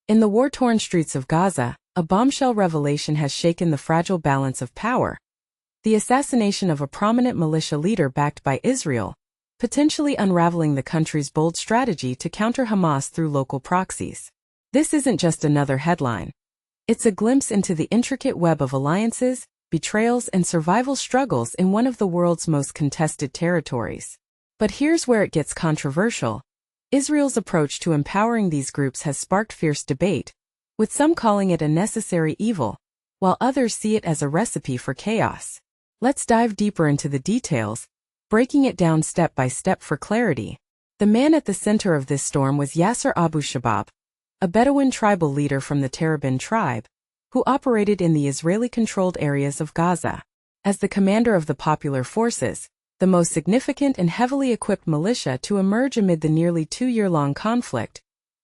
In the war-torn streets of Gaza, a bombshell revelation has shaken the fragile balance of power. The assassination of a prominent militia leader backed by Israel, potentially unraveling the country's bold strategy to counter Hamas through local proxies. This isn't just another headline. It's a glimpse into the intricate web of alliances, betrayals, and survival struggles in one of the world's most contested territories. But here's where it gets controversial. Israel's approach to empowering these groups has sparked fierce debate, with some calling it a necessary evil, while others see it as a recipe for chaos. Let's dive deeper into the details, breaking it down step by step for clarity. The man at the center of this storm was Yasser Abu Shabab, a Bedouin tribal leader from the Terabin tribe, who operated in the Israeli-controlled areas of Gaza. As the commander of the Popular Forces, the most significant and heavily equipped militia to emerge amid the nearly 2-year-long conflict,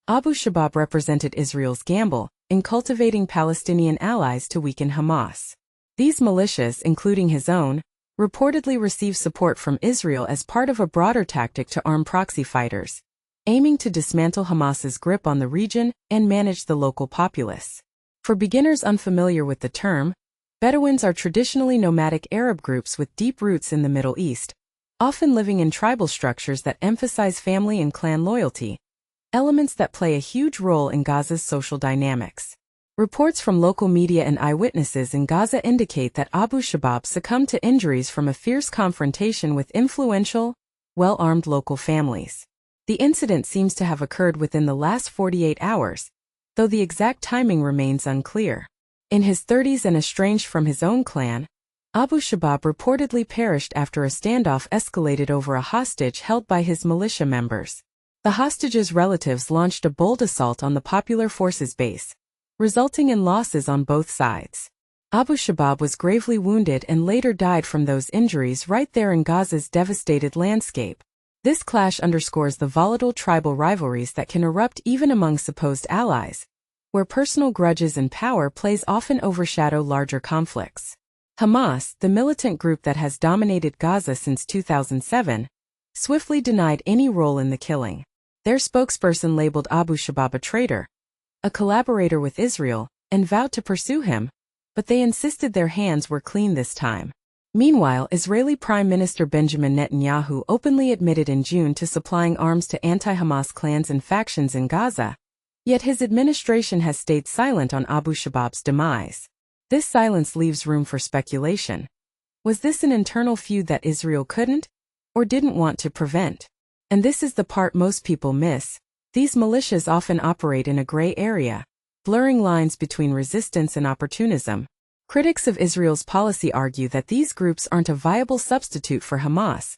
Abu Shabab represented Israel's gamble in cultivating Palestinian allies to weaken Hamas. These militias, including his own, reportedly received support from Israel as part of a broader tactic to arm proxy fighters, aiming to dismantle Hamas's grip on the region and manage the local populace. For beginners unfamiliar with the term, Bedouins are traditionally nomadic Arab groups with deep roots in the Middle East, often living in tribal structures that emphasize family and clan loyalty, elements that play a huge role in Gaza's social dynamics. Reports from local media and eyewitnesses in Gaza indicate that Abu Shabab succumbed to injuries from a fierce confrontation with influential, well-armed local families. The incident seems to have occurred within the last 48 hours, though the exact timing remains unclear. In his 30s and estranged from his own clan, Abu Shabab reportedly perished after a standoff escalated over a hostage held by his militia members. The hostage's relatives launched a bold assault on the Popular Forces base, resulting in losses on both sides. Abu Shabab was gravely wounded and later died from those injuries right there in Gaza's devastated landscape. This clash underscores the volatile tribal rivalries that can erupt even among supposed allies, where personal grudges and power plays often overshadow larger conflicts. Hamas, the militant group that has dominated Gaza since 2007, swiftly denied any role in the killing. Their spokesperson labeled Abu Shabab a traitor, a collaborator with Israel, and vowed to pursue him, but they insisted their hands were clean this time. Meanwhile, Israeli Prime Minister Benjamin Netanyahu openly admitted in June to supplying arms to anti-Hamas clans and factions in Gaza, yet his administration has stayed silent on Abu Shabab's demise. This silence leaves room for speculation. Was this an internal feud that Israel couldn't, or didn't want to prevent? And this is the part most people miss. These militias often operate in a gray area, blurring lines between resistance and opportunism. Critics of Israel's policy argue that these groups aren't a viable substitute for Hamas,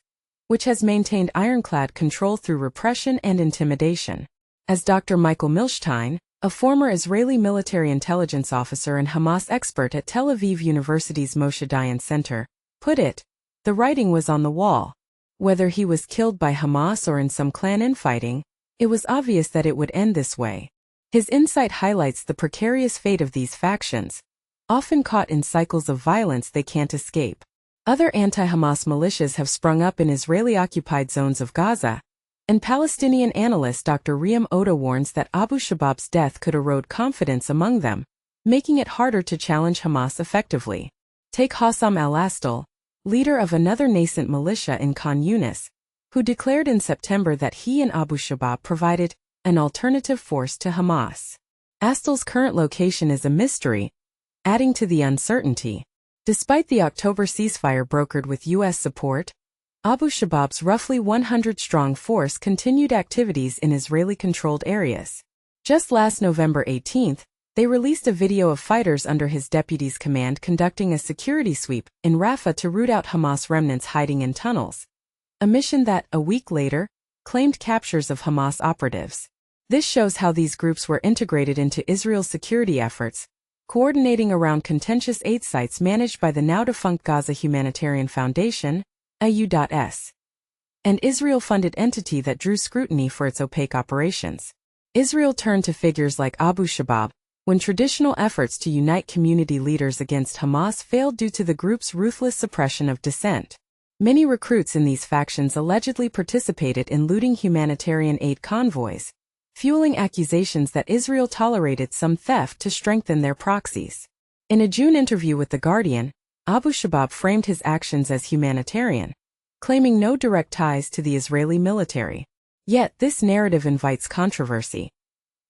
which has maintained ironclad control through repression and intimidation. As Dr. Michael Milshtein, a former Israeli military intelligence officer and Hamas expert at Tel Aviv University's Moshe Dayan Center, put it, the writing was on the wall. Whether he was killed by Hamas or in some clan infighting, it was obvious that it would end this way. His insight highlights the precarious fate of these factions, often caught in cycles of violence they can't escape. Other anti-Hamas militias have sprung up in Israeli-occupied zones of Gaza, and Palestinian analyst Dr. Riyam Oda warns that Abu Shabab's death could erode confidence among them, making it harder to challenge Hamas effectively. Take Hassam al-Astal, leader of another nascent militia in Khan Yunis, who declared in September that he and Abu Shabab provided an alternative force to Hamas. Astal's current location is a mystery, adding to the uncertainty. Despite the October ceasefire brokered with U.S. support, Abu Shabab's roughly 100-strong force continued activities in Israeli-controlled areas. Just last November 18, they released a video of fighters under his deputy's command conducting a security sweep in Rafah to root out Hamas remnants hiding in tunnels, a mission that, a week later, claimed captures of Hamas operatives. This shows how these groups were integrated into Israel's security efforts, coordinating around contentious aid sites managed by the now-defunct Gaza Humanitarian Foundation, AU.S., an Israel-funded entity that drew scrutiny for its opaque operations. Israel turned to figures like Abu Shabab when traditional efforts to unite community leaders against Hamas failed due to the group's ruthless suppression of dissent. Many recruits in these factions allegedly participated in looting humanitarian aid convoys, fueling accusations that Israel tolerated some theft to strengthen their proxies. In a June interview with The Guardian, Abu Shabab framed his actions as humanitarian, claiming no direct ties to the Israeli military. Yet this narrative invites controversy.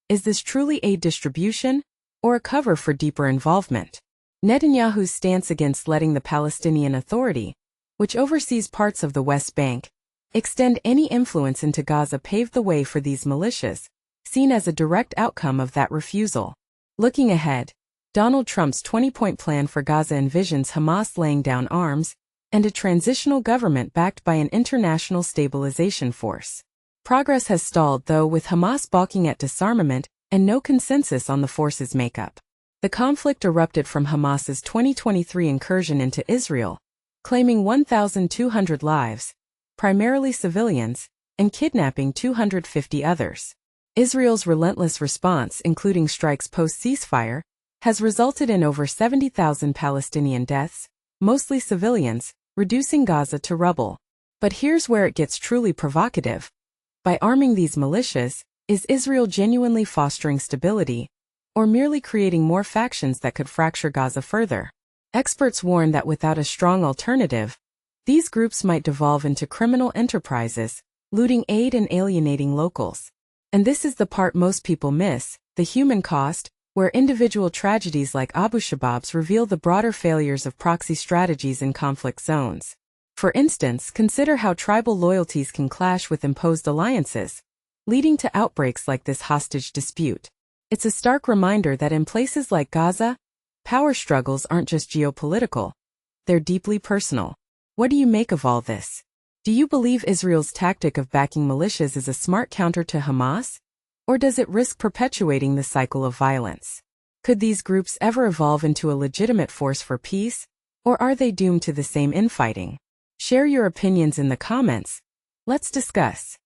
Is this truly aid distribution, or a cover for deeper involvement? Netanyahu's stance against letting the Palestinian Authority, which oversees parts of the West Bank, extend any influence into Gaza paved the way for these militias, seen as a direct outcome of that refusal. Looking ahead, Donald Trump's 20-point plan for Gaza envisions Hamas laying down arms and a transitional government backed by an international stabilization force. Progress has stalled, though, with Hamas balking at disarmament and no consensus on the force's makeup. The conflict erupted from Hamas's 2023 incursion into Israel, claiming 1,200 lives, primarily civilians, and kidnapping 250 others. Israel's relentless response, including strikes post-ceasefire, has resulted in over 70,000 Palestinian deaths, mostly civilians, reducing Gaza to rubble. But here's where it gets truly provocative. By arming these militias, is Israel genuinely fostering stability, or merely creating more factions that could fracture Gaza further? Experts warn that without a strong alternative, these groups might devolve into criminal enterprises, looting aid and alienating locals. And this is the part most people miss, the human cost, where individual tragedies like Abu Shabab's reveal the broader failures of proxy strategies in conflict zones. For instance, consider how tribal loyalties can clash with imposed alliances, leading to outbreaks like this hostage dispute. It's a stark reminder that in places like Gaza, power struggles aren't just geopolitical, they're deeply personal. What do you make of all this? Do you believe Israel's tactic of backing militias is a smart counter to Hamas? Or does it risk perpetuating the cycle of violence? Could these groups ever evolve into a legitimate force for peace, or are they doomed to the same infighting? Share your opinions in the comments. Let's discuss.